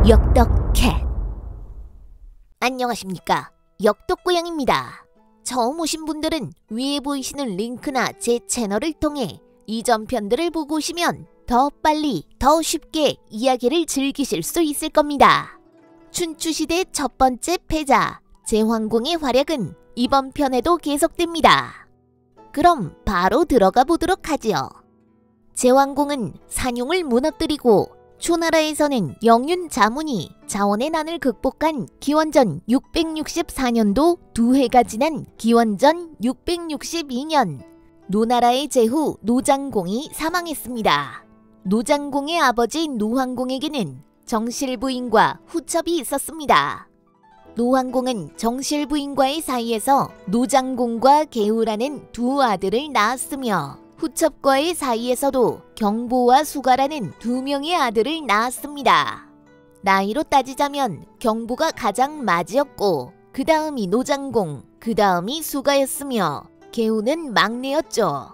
역덕캣. 안녕하십니까, 역덕고양입니다. 처음 오신 분들은 위에 보이시는 링크나 제 채널을 통해 이전 편들을 보고 오시면 더 빨리 더 쉽게 이야기를 즐기실 수 있을 겁니다. 춘추시대 첫 번째 패자 제황공의 활약은 이번 편에도 계속됩니다. 그럼 바로 들어가 보도록 하지요. 제황공은 산용을 무너뜨리고 초나라에서는 영윤 자문이 자원의 난을 극복한 기원전 664년도 두 해가 지난 기원전 662년 노나라의 제후 노장공이 사망했습니다. 노장공의 아버지인 노황공에게는 정실부인과 후첩이 있었습니다. 노황공은 정실부인과의 사이에서 노장공과 계우라는 두 아들을 낳았으며 후첩과의 사이에서도 경보와 수가라는 두 명의 아들을 낳았습니다. 나이로 따지자면 경보가 가장 맞이였고 그 다음이 노장공, 그 다음이 수가였으며 계우는 막내였죠.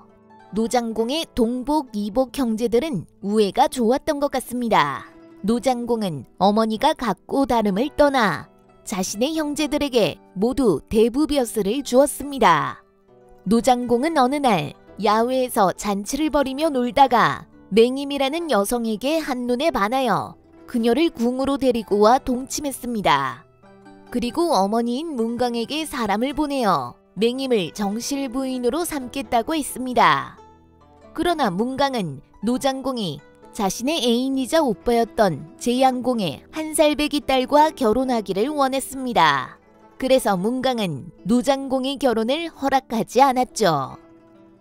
노장공의 동복, 이복 형제들은 우애가 좋았던 것 같습니다. 노장공은 어머니가 갖고 다름을 떠나 자신의 형제들에게 모두 대부벼슬을 주었습니다. 노장공은 어느 날 야외에서 잔치를 벌이며 놀다가 맹임이라는 여성에게 한눈에 반하여 그녀를 궁으로 데리고 와 동침했습니다. 그리고 어머니인 문강에게 사람을 보내어 맹임을 정실부인으로 삼겠다고 했습니다. 그러나 문강은 노장공이 자신의 애인이자 오빠였던 제양공의 1살 배기 딸과 결혼하기를 원했습니다. 그래서 문강은 노장공의 결혼을 허락하지 않았죠.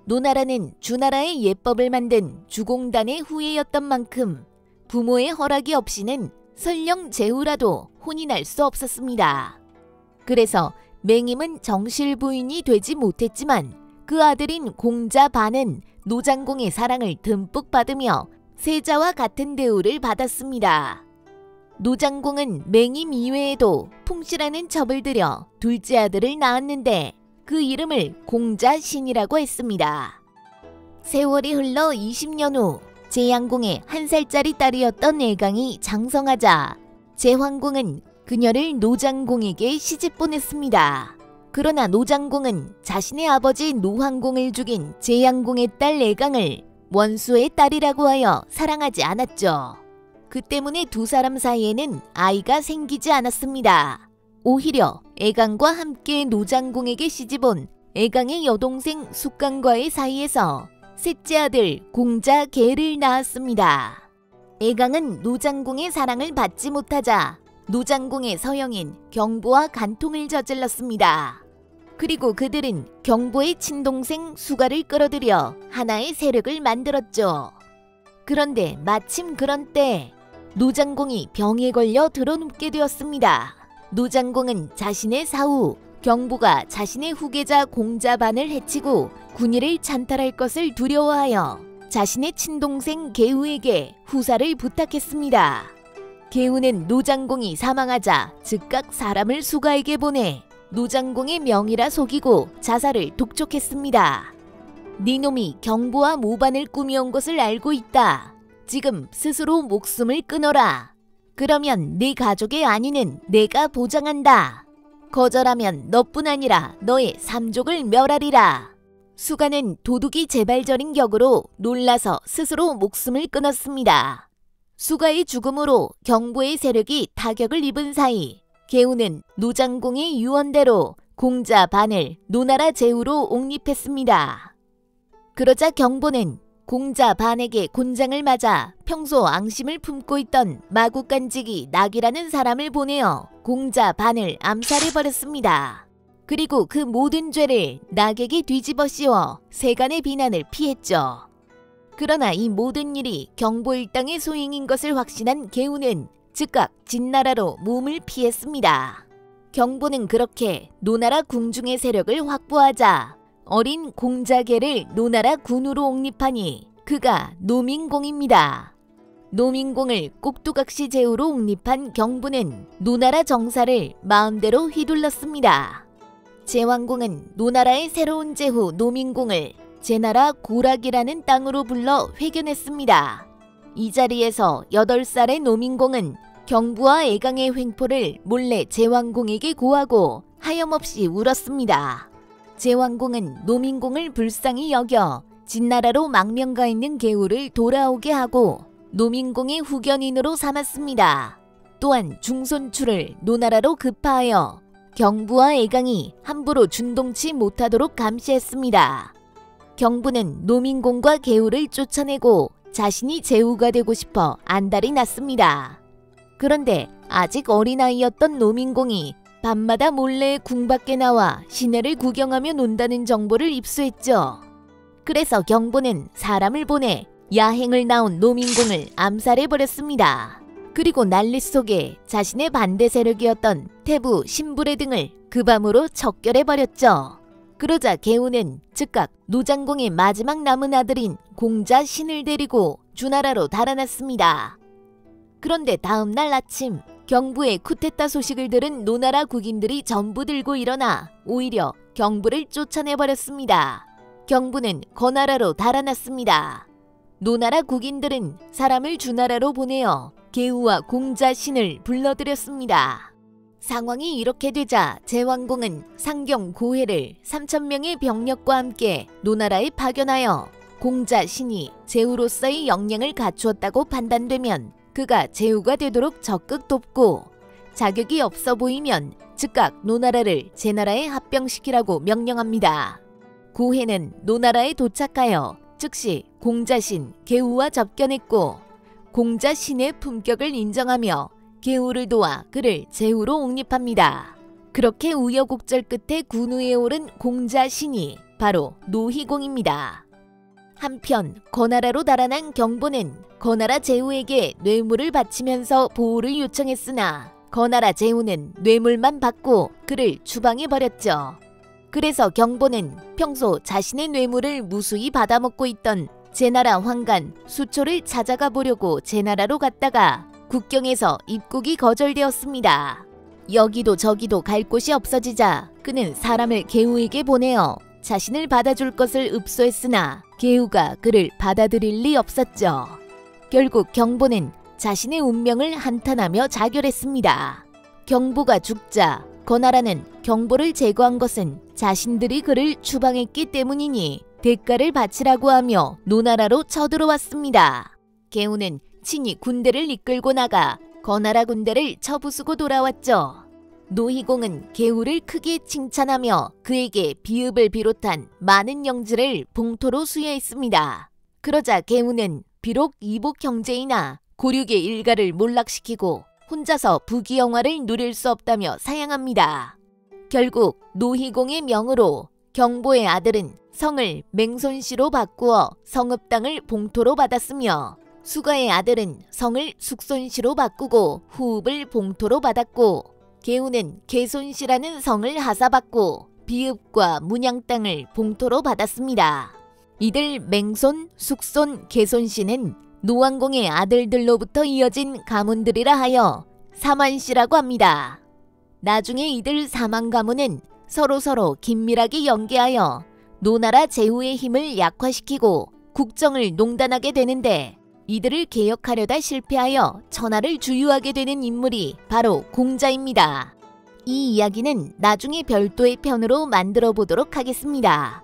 노나라는 주나라의 예법을 만든 주공단의 후예였던 만큼 부모의 허락이 없이는 설령 제후라도 혼인할 수 없었습니다. 그래서 맹임은 정실부인이 되지 못했지만 그 아들인 공자반은 노장공의 사랑을 듬뿍 받으며 세자와 같은 대우를 받았습니다. 노장공은 맹임 이외에도 풍씨라는 첩을 들여 둘째 아들을 낳았는데 그 이름을 공자신이라고 했습니다. 세월이 흘러 20년 후 제양공의 1살짜리 딸이었던 애강이 장성하자 제황공은 그녀를 노장공에게 시집 보냈습니다. 그러나 노장공은 자신의 아버지 노황공을 죽인 제양공의 딸 애강을 원수의 딸이라고 하여 사랑하지 않았죠. 그 때문에 두 사람 사이에는 아이가 생기지 않았습니다. 오히려 애강과 함께 노장공에게 시집온 애강의 여동생 숙강과의 사이에서 셋째 아들 공자계를 낳았습니다. 애강은 노장공의 사랑을 받지 못하자 노장공의 서형인 경보와 간통을 저질렀습니다. 그리고 그들은 경보의 친동생 수가를 끌어들여 하나의 세력을 만들었죠. 그런데 마침 그런 때 노장공이 병에 걸려 드러눕게 되었습니다. 노장공은 자신의 사후 경보가 자신의 후계자 공자반을 해치고 군의를 찬탈할 것을 두려워하여 자신의 친동생 계우에게 후사를 부탁했습니다. 계우는 노장공이 사망하자 즉각 사람을 수가에게 보내 노장공의 명이라 속이고 자살을 독촉했습니다. 네놈이 경보와 모반을 꾸며온 것을 알고 있다. 지금 스스로 목숨을 끊어라. 그러면 네 가족의 안위는 내가 보장한다. 거절하면 너뿐 아니라 너의 삼족을 멸하리라. 수가는 도둑이 재발절인 격으로 놀라서 스스로 목숨을 끊었습니다. 수가의 죽음으로 경보의 세력이 타격을 입은 사이 계우는 노장공의 유언대로 공자반을 노나라 제후로 옹립했습니다. 그러자 경보는 공자반에게 곤장을 맞아 평소 앙심을 품고 있던 마구간지기 낙이라는 사람을 보내어 공자반을 암살해버렸습니다. 그리고 그 모든 죄를 낙에게 뒤집어 씌워 세간의 비난을 피했죠. 그러나 이 모든 일이 경보 일당의 소행인 것을 확신한 계우는 즉각 진나라로 몸을 피했습니다. 경보는 그렇게 노나라 궁중의 세력을 확보하자 어린 공자계를 노나라 군으로 옹립하니 그가 노민공입니다. 노민공을 꼭두각시 제후로 옹립한 경보는 노나라 정사를 마음대로 휘둘렀습니다. 제왕공은 노나라의 새로운 제후 노민공을 제나라 고락이라는 땅으로 불러 회견했습니다. 이 자리에서 8살의 노민공은 경부와 애강의 횡포를 몰래 제왕공에게 고하고 하염없이 울었습니다. 제왕공은 노민공을 불쌍히 여겨 진나라로 망명가 있는 계우를 돌아오게 하고 노민공의 후견인으로 삼았습니다. 또한 중손추를 노나라로 급파하여 경부와 애강이 함부로 준동치 못하도록 감시했습니다. 경부는 노민공과 계우를 쫓아내고 자신이 제후가 되고 싶어 안달이 났습니다. 그런데 아직 어린아이였던 노민공이 밤마다 몰래 궁 밖에 나와 시내를 구경하며 논다는 정보를 입수했죠. 그래서 경부는 사람을 보내 야행을 나온 노민공을 암살해버렸습니다. 그리고 난리 속에 자신의 반대 세력이었던 태부, 신부래 등을 그 밤으로 척결해버렸죠. 그러자 계우는 즉각 노장공의 마지막 남은 아들인 공자 신을 데리고 주나라로 달아났습니다. 그런데 다음 날 아침 경부의 쿠데타 소식을 들은 노나라 국인들이 전부 들고 일어나 오히려 경부를 쫓아내버렸습니다. 경부는 거나라로 달아났습니다. 노나라 국인들은 사람을 주나라로 보내어 계우와 공자 신을 불러들였습니다. 상황이 이렇게 되자 제왕공은 상경 고해를 3,000명의 병력과 함께 노나라에 파견하여 공자 신이 제후로서의 역량을 갖추었다고 판단되면 그가 제후가 되도록 적극 돕고 자격이 없어 보이면 즉각 노나라를 제나라에 합병시키라고 명령합니다. 고해는 노나라에 도착하여 즉시 공자신, 계우와 접견했고 공자신의 품격을 인정하며 계우를 도와 그를 제후로 옹립합니다. 그렇게 우여곡절 끝에 군우에 오른 공자신이 바로 노희공입니다. 한편 거나라로 달아난 경보는 거나라 제후에게 뇌물을 바치면서 보호를 요청했으나 거나라 제후는 뇌물만 받고 그를 추방해버렸죠. 그래서 경보는 평소 자신의 뇌물을 무수히 받아먹고 있던 제나라 황간 수초를 찾아가 보려고 제나라로 갔다가 국경에서 입국이 거절되었습니다. 여기도 저기도 갈 곳이 없어지자 그는 사람을 계우에게 보내어 자신을 받아줄 것을 읍소했으나 계우가 그를 받아들일 리 없었죠. 결국 경보는 자신의 운명을 한탄하며 자결했습니다. 경보가 죽자 거나라는 경보를 제거한 것은 자신들이 그를 추방했기 때문이니 대가를 바치라고 하며 노나라로 쳐들어왔습니다. 계우는 친히 군대를 이끌고 나가 거나라 군대를 쳐부수고 돌아왔죠. 노희공은 계우를 크게 칭찬하며 그에게 비읍을 비롯한 많은 영지를 봉토로 수여했습니다. 그러자 계우는 비록 이복 형제이나 고륙의 일가를 몰락시키고 혼자서 부귀영화를 누릴 수 없다며 사양합니다. 결국 노희공의 명으로 경보의 아들은 성을 맹손씨로 바꾸어 성읍 땅을 봉토로 받았으며 수가의 아들은 성을 숙손씨로 바꾸고 후읍을 봉토로 받았고 계우는 개손씨라는 성을 하사받고 비읍과 문양 땅을 봉토로 받았습니다. 이들 맹손, 숙손, 개손씨는 노왕공의 아들들로부터 이어진 가문들이라 하여 사만씨라고 합니다. 나중에 이들 사만 가문은 서로서로 긴밀하게 연계하여 노나라 제후의 힘을 약화시키고 국정을 농단하게 되는데 이들을 개혁하려다 실패하여 천하를 주유하게 되는 인물이 바로 공자입니다. 이 이야기는 나중에 별도의 편으로 만들어 보도록 하겠습니다.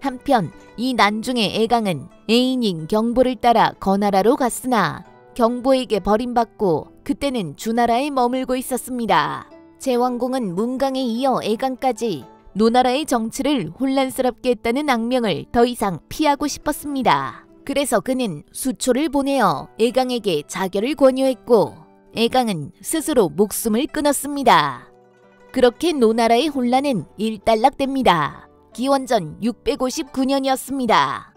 한편 이 난중의 애강은 애인인 경보를 따라 거나라로 갔으나 경보에게 버림받고 그때는 주나라에 머물고 있었습니다. 제왕공은 문강에 이어 애강까지 노나라의 정치를 혼란스럽게 했다는 악명을 더 이상 피하고 싶었습니다. 그래서 그는 수초를 보내어 애강에게 자결을 권유했고 애강은 스스로 목숨을 끊었습니다. 그렇게 노나라의 혼란은 일단락됩니다. 기원전 659년이었습니다.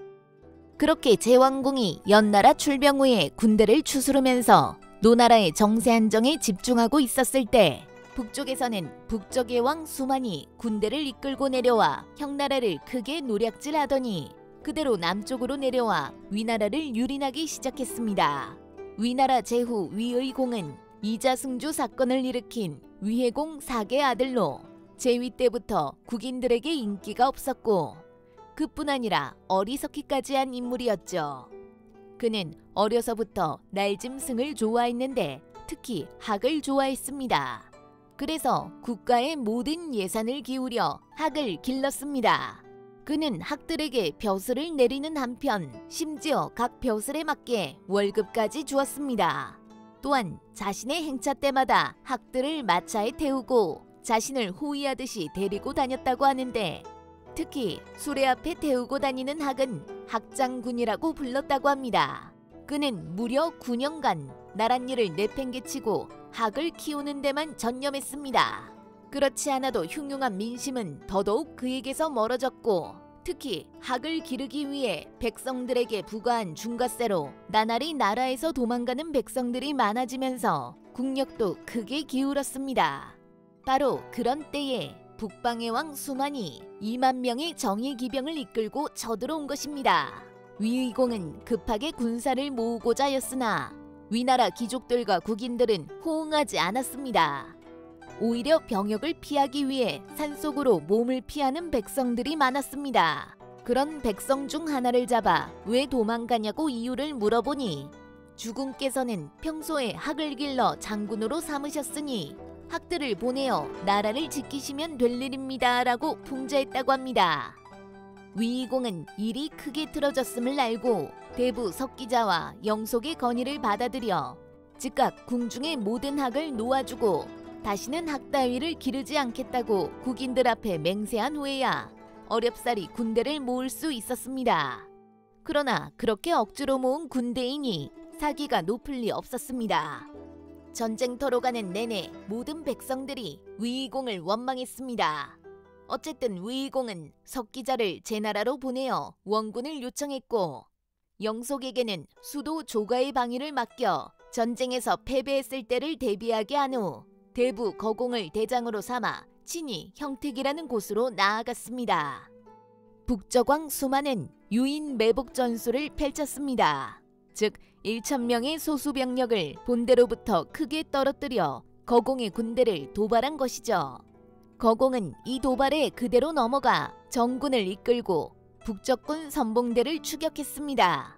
그렇게 제왕공이 연나라 출병 후에 군대를 추스르면서 노나라의 정세 안정에 집중하고 있었을 때 북쪽에서는 북쪽의 왕 수만이 군대를 이끌고 내려와 형나라를 크게 노략질하더니 그대로 남쪽으로 내려와 위나라를 유린하기 시작했습니다. 위나라 제후 위의공은 이자승주 사건을 일으킨 위해공 4개 아들로 제위 때부터 국인들에게 인기가 없었고 그뿐 아니라 어리석기까지 한 인물이었죠. 그는 어려서부터 날짐승을 좋아했는데 특히 학을 좋아했습니다. 그래서 국가의 모든 예산을 기울여 학을 길렀습니다. 그는 학들에게 벼슬을 내리는 한편 심지어 각 벼슬에 맞게 월급까지 주었습니다. 또한 자신의 행차 때마다 학들을 마차에 태우고 자신을 호위하듯이 데리고 다녔다고 하는데, 특히 수레 앞에 태우고 다니는 학은 학장군이라고 불렀다고 합니다. 그는 무려 9년간 나랏일을 내팽개치고 학을 키우는 데만 전념했습니다. 그렇지 않아도 흉흉한 민심은 더더욱 그에게서 멀어졌고, 특히 학을 기르기 위해 백성들에게 부과한 중과세로 나날이 나라에서 도망가는 백성들이 많아지면서 국력도 크게 기울었습니다. 바로 그런 때에 북방의 왕 수만이 2만 명의 정예기병을 이끌고 쳐들어온 것입니다. 위의공은 급하게 군사를 모으고자 하였으나 위나라 귀족들과 국인들은 호응하지 않았습니다. 오히려 병역을 피하기 위해 산속으로 몸을 피하는 백성들이 많았습니다. 그런 백성 중 하나를 잡아 왜 도망가냐고 이유를 물어보니 주군께서는 평소에 학을 길러 장군으로 삼으셨으니 학들을 보내어 나라를 지키시면 될 일입니다 라고 풍자했다고 합니다. 위의공은 일이 크게 틀어졌음을 알고 대부 석기자와 영속의 건의를 받아들여 즉각 궁중의 모든 학을 놓아주고 다시는 학 따위를 기르지 않겠다고 국인들 앞에 맹세한 후에야 어렵사리 군대를 모을 수 있었습니다. 그러나 그렇게 억지로 모은 군대이니 사기가 높을 리 없었습니다. 전쟁터로 가는 내내 모든 백성들이 위의공을 원망했습니다. 어쨌든 위의공은 석기자를 제나라로 보내어 원군을 요청했고, 영속에게는 수도 조가의 방위를 맡겨 전쟁에서 패배했을 때를 대비하게 한 후 대부 거공을 대장으로 삼아 친히 형택이라는 곳으로 나아갔습니다. 북적왕 수만은 유인 매복 전술을 펼쳤습니다. 즉 1,000명의 소수병력을 본대로부터 크게 떨어뜨려 거공의 군대를 도발한 것이죠. 거공은 이 도발에 그대로 넘어가 정군을 이끌고 북적군 선봉대를 추격했습니다.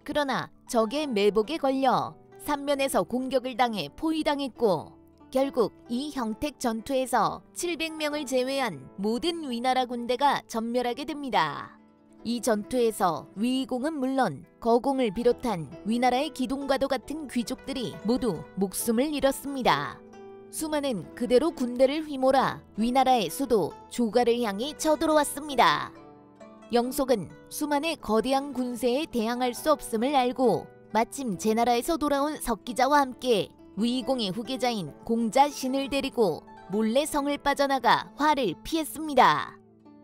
그러나 적의 매복에 걸려 삼면에서 공격을 당해 포위당했고, 결국 이 형택 전투에서 700명을 제외한 모든 위나라 군대가 전멸하게 됩니다. 이 전투에서 위의공은 물론 거공을 비롯한 위나라의 기동과도 같은 귀족들이 모두 목숨을 잃었습니다. 수만은 그대로 군대를 휘몰아 위나라의 수도 조가를 향해 쳐들어왔습니다. 영속은 수만의 거대한 군세에 대항할 수 없음을 알고 마침 제나라에서 돌아온 석기자와 함께 위의공의 후계자인 공자신을 데리고 몰래 성을 빠져나가 화를 피했습니다.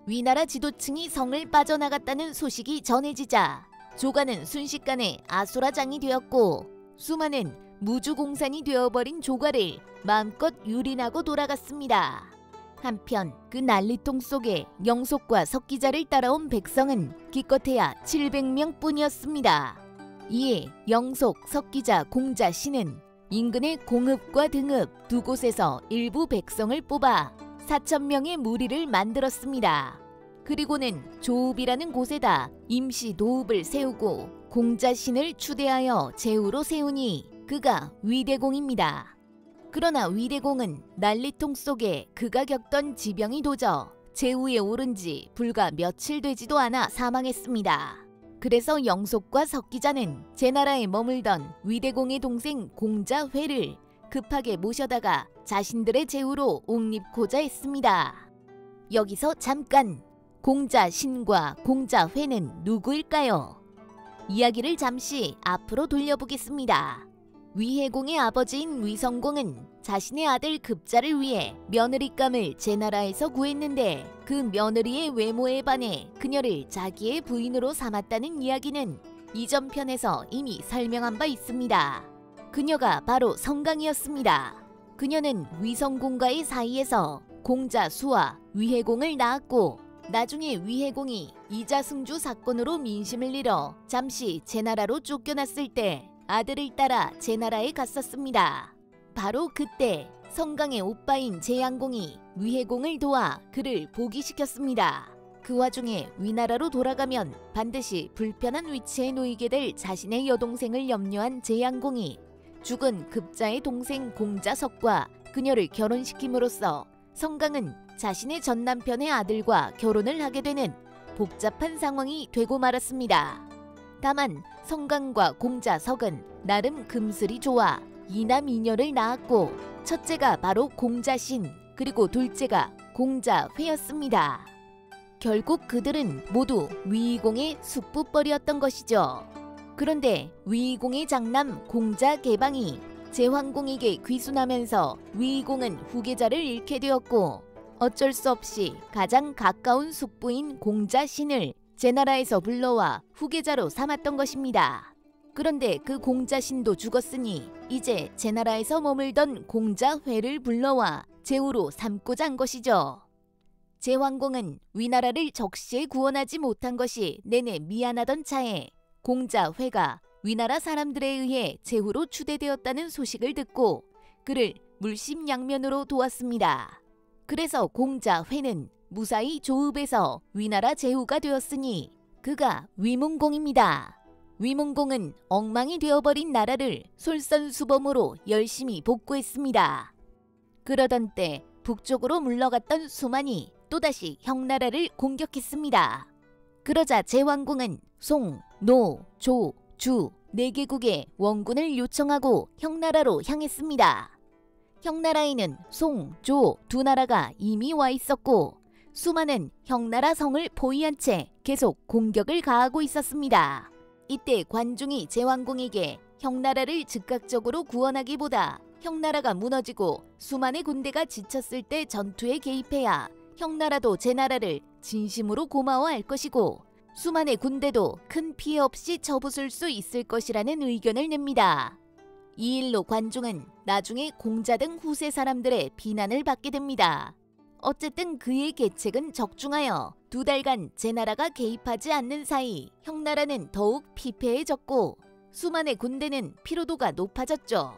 위나라 지도층이 성을 빠져나갔다는 소식이 전해지자 조가는 순식간에 아수라장이 되었고, 수만은 무주공산이 되어버린 조가를 마음껏 유린하고 돌아갔습니다. 한편 그 난리통 속에 영속과 석기자를 따라온 백성은 기껏해야 700명 뿐이었습니다. 이에 영속, 석기자, 공자, 신은 인근의 공읍과 등읍 두 곳에서 일부 백성을 뽑아 4,000명의 무리를 만들었습니다. 그리고는 조읍이라는 곳에다 임시 노읍을 세우고 공자신을 추대하여 제후로 세우니 그가 위대공입니다. 그러나 위대공은 난리통 속에 그가 겪던 지병이 도져 제후에 오른 지 불과 며칠 되지도 않아 사망했습니다. 그래서 영속과 석기자는 제나라에 머물던 위대공의 동생 공자회를 급하게 모셔다가 자신들의 제후로 옹립고자 했습니다. 여기서 잠깐, 공자신과 공자회는 누구일까요? 이야기를 잠시 앞으로 돌려보겠습니다. 위해공의 아버지인 위성공은 자신의 아들 급자를 위해 며느리감을 제나라에서 구했는데 그 며느리의 외모에 반해 그녀를 자기의 부인으로 삼았다는 이야기는 이전 편에서 이미 설명한 바 있습니다. 그녀가 바로 성강이었습니다. 그녀는 위성공과의 사이에서 공자수와 위해공을 낳았고, 나중에 위해공이 이자승주 사건으로 민심을 잃어 잠시 제나라로 쫓겨났을 때 아들을 따라 제나라에 갔었습니다. 바로 그때 성강의 오빠인 제양공이 위해공을 도와 그를 복위시켰습니다. 그 와중에 위나라로 돌아가면 반드시 불편한 위치에 놓이게 될 자신의 여동생을 염려한 제양공이 죽은 급자의 동생 공자석과 그녀를 결혼시킴으로써 성강은 자신의 전 남편의 아들과 결혼을 하게 되는 복잡한 상황이 되고 말았습니다. 다만 성강과 공자석은 나름 금슬이 좋아 이남이녀를 낳았고 첫째가 바로 공자신 그리고 둘째가 공자회였습니다. 결국 그들은 모두 위이공의 숙부뻘이었던 것이죠. 그런데 위이공의 장남 공자개방이 제왕공에게 귀순하면서 위이공은 후계자를 잃게 되었고 어쩔 수 없이 가장 가까운 숙부인 공자신을 제나라에서 불러와 후계자로 삼았던 것입니다. 그런데 그 공자신도 죽었으니 이제 제나라에서 머물던 공자회를 불러와 제후로 삼고자 한 것이죠. 제왕공은 위나라를 적시에 구원하지 못한 것이 내내 미안하던 차에 공자회가 위나라 사람들에 의해 제후로 추대되었다는 소식을 듣고 그를 물심양면으로 도왔습니다. 그래서 공자회는 무사히 조읍에서 위나라 제후가 되었으니 그가 위문공입니다. 위문공은 엉망이 되어버린 나라를 솔선수범으로 열심히 복구했습니다. 그러던 때 북쪽으로 물러갔던 수만이 또다시 형나라를 공격했습니다. 그러자 제왕공은 송, 노, 조, 주 4개국의 원군을 요청하고 형나라로 향했습니다. 형나라에는 송, 조 2나라가 이미 와 있었고 수만은 형나라 성을 포위한 채 계속 공격을 가하고 있었습니다. 이때 관중이 제왕공에게 형나라를 즉각적으로 구원하기보다 형나라가 무너지고 수만의 군대가 지쳤을 때 전투에 개입해야 형나라도 제나라를 진심으로 고마워할 것이고 수만의 군대도 큰 피해 없이 접어설 수 있을 것이라는 의견을 냅니다. 이 일로 관중은 나중에 공자 등 후세 사람들의 비난을 받게 됩니다. 어쨌든 그의 계책은 적중하여 2달간 제나라가 개입하지 않는 사이 형나라는 더욱 피폐해졌고 수만의 군대는 피로도가 높아졌죠.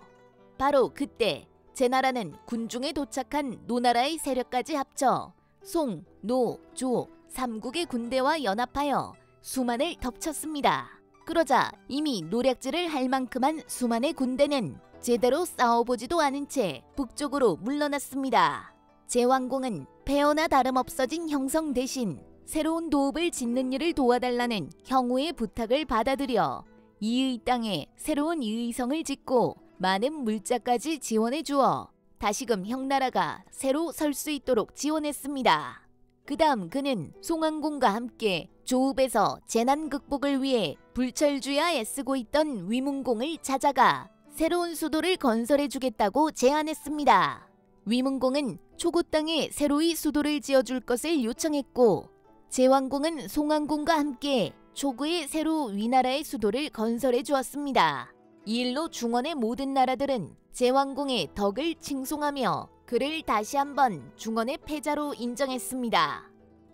바로 그때 제나라는 군중에 도착한 노나라의 세력까지 합쳐 송, 노, 조 3국의 군대와 연합하여 수만을 덮쳤습니다. 그러자 이미 노략질을 할 만큼한 수만의 군대는 제대로 싸워보지도 않은 채 북쪽으로 물러났습니다. 제왕공은 폐허나 다름없어진 형성 대신 새로운 도읍을 짓는 일을 도와달라는 형우의 부탁을 받아들여 이의 땅에 새로운 이의성을 짓고 많은 물자까지 지원해 주어 다시금 형나라가 새로 설 수 있도록 지원했습니다. 그 다음 그는 송안공과 함께 조읍에서 재난 극복을 위해 불철주야 애쓰고 있던 위문공을 찾아가 새로운 수도를 건설해 주겠다고 제안했습니다. 위문공은 초고 땅에 새로이 수도를 지어줄 것을 요청했고 제왕공은 송안공과 함께 초구에 새로 위나라의 수도를 건설해 주었습니다. 이 일로 중원의 모든 나라들은 제왕공의 덕을 칭송하며 그를 다시 한번 중원의 패자로 인정했습니다.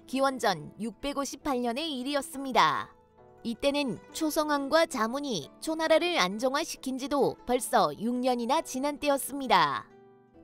기원전 658년의 일이었습니다. 이때는 초성왕과 자문이 초나라를 안정화시킨 지도 벌써 6년이나 지난 때였습니다.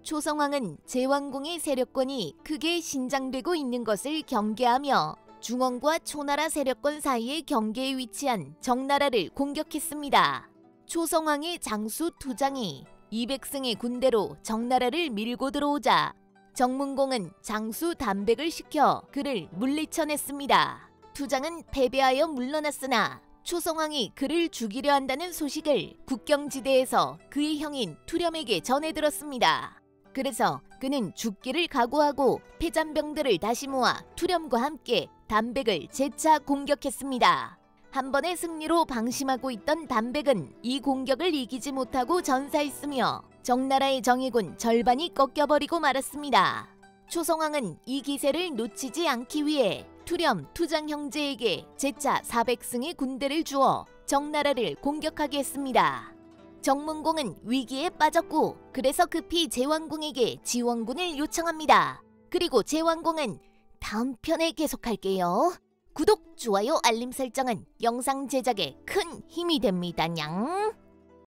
초성왕은 제왕공의 세력권이 크게 신장되고 있는 것을 경계하며 중원과 초나라 세력권 사이의 경계에 위치한 정나라를 공격했습니다. 초성왕의 장수 투장이 200승의 군대로 정나라를 밀고 들어오자 정문공은 장수 담백을 시켜 그를 물리쳐냈습니다. 투장은 패배하여 물러났으나 초성왕이 그를 죽이려 한다는 소식을 국경지대에서 그의 형인 투렴에게 전해 들었습니다. 그래서 그는 죽기를 각오하고 패잔병들을 다시 모아 투렴과 함께 담백을 재차 공격했습니다. 한 번의 승리로 방심하고 있던 담백은 이 공격을 이기지 못하고 전사했으며 정나라의 정예군 절반이 꺾여버리고 말았습니다. 초성왕은 이 기세를 놓치지 않기 위해 투렴, 투장 형제에게 재차 400승의 군대를 주어 정나라를 공격하게 했습니다. 정문공은 위기에 빠졌고 그래서 급히 제왕공에게 지원군을 요청합니다. 그리고 제왕공은 다음 편에 계속할게요. 구독, 좋아요, 알림 설정은 영상 제작에 큰 힘이 됩니다. 냥.